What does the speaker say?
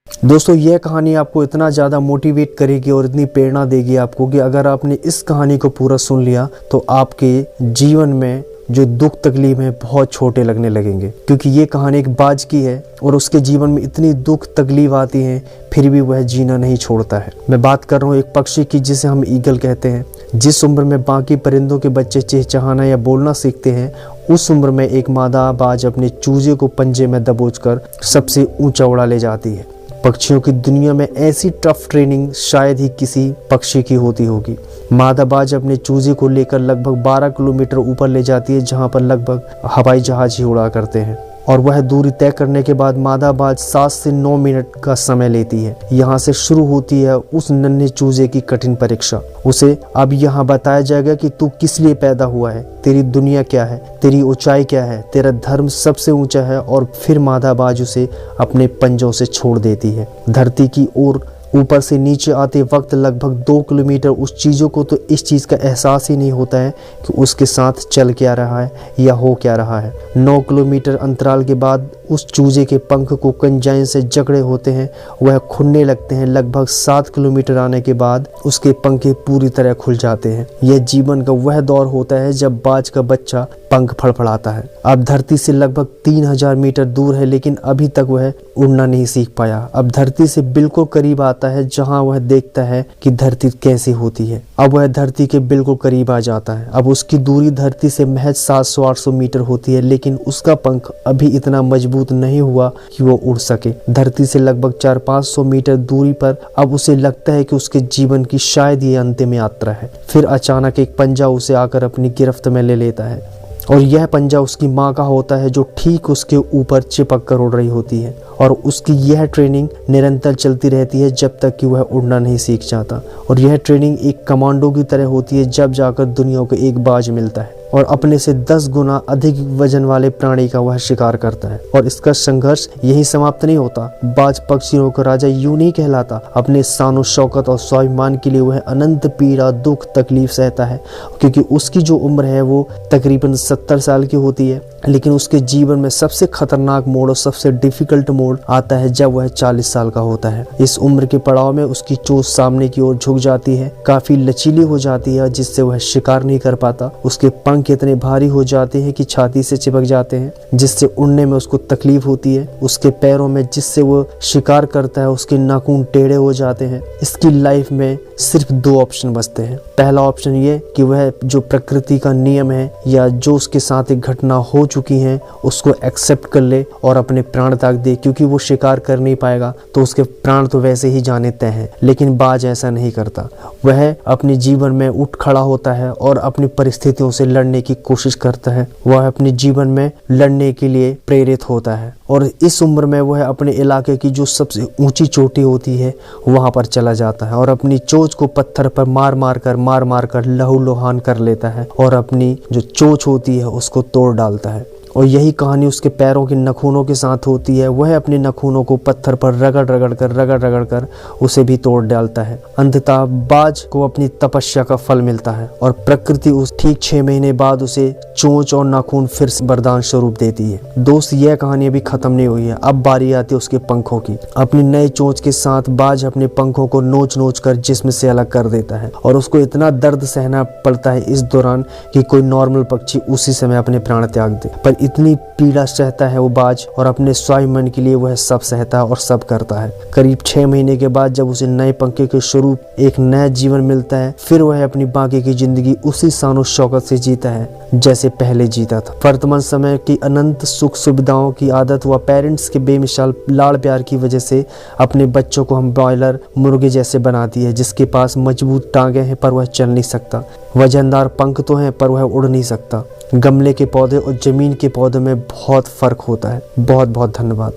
दोस्तों यह कहानी आपको इतना ज़्यादा मोटिवेट करेगी और इतनी प्रेरणा देगी आपको कि अगर आपने इस कहानी को पूरा सुन लिया तो आपके जीवन में जो दुख तकलीफ है बहुत छोटे लगने लगेंगे। क्योंकि ये कहानी एक बाज की है और उसके जीवन में इतनी दुख तकलीफ आती है फिर भी वह जीना नहीं छोड़ता है। मैं बात कर रहा हूँ एक पक्षी की जिसे हम ईगल कहते हैं। जिस उम्र में बाकी परिंदों के बच्चे चहचहाना या बोलना सीखते हैं उस उम्र में एक मादा बाज अपने चूजे को पंजे में दबोचकर सबसे ऊंचा उड़ा ले जाती है। पक्षियों की दुनिया में ऐसी टफ ट्रेनिंग शायद ही किसी पक्षी की होती होगी। मादा बाज अपने चूजे को लेकर लगभग 12 किलोमीटर ऊपर ले जाती है जहां पर लगभग हवाई जहाज ही उड़ा करते हैं और वह दूरी तय करने के बाद मादा बाज 7 से 9 मिनट का समय लेती है। यहाँ से शुरू होती है उस नन्हे चूजे की कठिन परीक्षा। उसे अब यहाँ बताया जाएगा कि तू किस लिए पैदा हुआ है, तेरी दुनिया क्या है, तेरी ऊंचाई क्या है, तेरा धर्म सबसे ऊंचा है। और फिर मादा बाज उसे अपने पंजों से छोड़ देती है। धरती की ओर ऊपर से नीचे आते वक्त लगभग 2 किलोमीटर उस चीज़ों को तो इस चीज़ का एहसास ही नहीं होता है कि उसके साथ चल क्या रहा है या हो क्या रहा है। 9 किलोमीटर अंतराल के बाद उस चूजे के पंख को कंजाइन से जकड़े होते हैं, वह खुलने लगते हैं। लगभग 7 किलोमीटर आने के बाद उसके पंखे पूरी तरह खुल जाते हैं। यह जीवन का वह दौर होता है जब बाज का बच्चा पंख फड़फड़ाता है। अब धरती से लगभग 3000 मीटर दूर है लेकिन अभी तक वह उड़ना नहीं सीख पाया। अब धरती से बिल्कुल करीब आता है जहां वह देखता है कि धरती कैसी होती है। अब वह धरती के बिल्कुल करीब आ जाता है। अब उसकी दूरी धरती से महज 700-800 मीटर होती है लेकिन उसका पंख अभी इतना मजबूत नहीं हुआ कि वो उड़ सके। धरती से लगभग 400-500 मीटर दूरी पर अब उसे लगता है कि उसके जीवन की शायद ये अंतिम यात्रा है। फिर अचानक एक पंजा उसे आकर अपनी गिरफ्त में ले लेता है और यह पंजा उसकी माँ का होता है जो ठीक उसके ऊपर चिपक कर उड़ रही होती है। और उसकी यह ट्रेनिंग निरंतर चलती रहती है जब तक कि वह उड़ना नहीं सीख जाता। और यह ट्रेनिंग एक कमांडो की तरह होती है जब जाकर दुनिया को एक बाज मिलता है और अपने से 10 गुना अधिक वजन वाले प्राणी का वह शिकार करता है। और इसका संघर्ष यही समाप्त नहीं होता। बाज पक्षियों का राजा यूं नहीं कहलाता। अपने शान शौकत और स्वाभिमान के लिए वह अनंत पीड़ा दुख तकलीफ सहता है। क्योंकि उसकी जो उम्र है वो तकरीबन 70 साल की होती है लेकिन उसके जीवन में सबसे खतरनाक मोड़ और सबसे डिफिकल्ट मोड़ आता है जब वह 40 साल का होता है। इस उम्र के पड़ाव में उसकी चोंच सामने की ओर झुक जाती है, काफी लचीली हो जाती है जिससे वह शिकार नहीं कर पाता। उसके पंख इतने भारी हो जाते हैं कि छाती से चिपक जाते हैं जिससे उड़ने में उसको तकलीफ होती है। उसके पैरों में जिससे वो शिकार करता है उसके नाखून टेढ़े हो जाते हैं। इसकी लाइफ में सिर्फ 2 ऑप्शन बचते हैं। पहला ऑप्शन ये कि वह जो प्रकृति का नियम है या जो उसके साथ एक घटना हो चुकी है उसको एक्सेप्ट कर ले और अपने प्राण त्याग दे। क्योंकि वो शिकार कर नहीं पाएगा तो उसके प्राण तो वैसे ही जाने तय हैं। लेकिन बाज ऐसा नहीं करता। वह अपने जीवन में उठ खड़ा होता है और अपनी परिस्थितियों से लड़ने की कोशिश करता है। वह अपने जीवन में लड़ने के लिए प्रेरित होता है और इस उम्र में वह अपने इलाके की जो सबसे ऊंची चोटी होती है वहां पर चला जाता है और अपनी चोंच को पत्थर पर मार मार कर लहूलुहान कर लेता है और अपनी जो चोंच होती है उसको तोड़ डालता है। और यही कहानी उसके पैरों के नखूनों के साथ होती है। वह अपने नखूनों को पत्थर पर रगड़ कर उसे भी तोड़ डालता है। अंततः बाज को अपनी तपस्या का फल मिलता है और प्रकृति उस ठीक 6 महीने बाद उसे चोंच और नाखून फिर से वरदान स्वरूप देती है। दोस्त यह कहानी अभी खत्म नहीं हुई है। अब बारी आती है उसके पंखों की। अपनी नए चोंच के साथ बाज अपने पंखों को नोच कर जिस्म से अलग कर देता है और उसको इतना दर्द सहना पड़ता है इस दौरान कि कोई नॉर्मल पक्षी उसी समय अपने प्राण त्याग दे। पर इतनी पीड़ा सहता है वो बाज और अपने स्वाभिमान के लिए वह सब सहता है और सब करता है। करीब 6 महीने के बाद जब उसे नए पंखे के स्वरूप एक नया जीवन मिलता है फिर वह अपनी बाकी की जिंदगी उसी शान और शौकत से जीता है जैसे पहले जीता था। वर्तमान समय की अनंत सुख सुविधाओं की आदत व पेरेंट्स के बेमिसाल लाड़ प्यार की वजह से अपने बच्चों को हम ब्रॉयलर मुर्गे जैसे बनाती है जिसके पास मजबूत टांगे हैं पर वह चल नहीं सकता, वजनदार पंख तो हैं पर वह उड़ नहीं सकता। गमले के पौधे और जमीन के पौधे में बहुत फर्क होता है। बहुत बहुत धन्यवाद।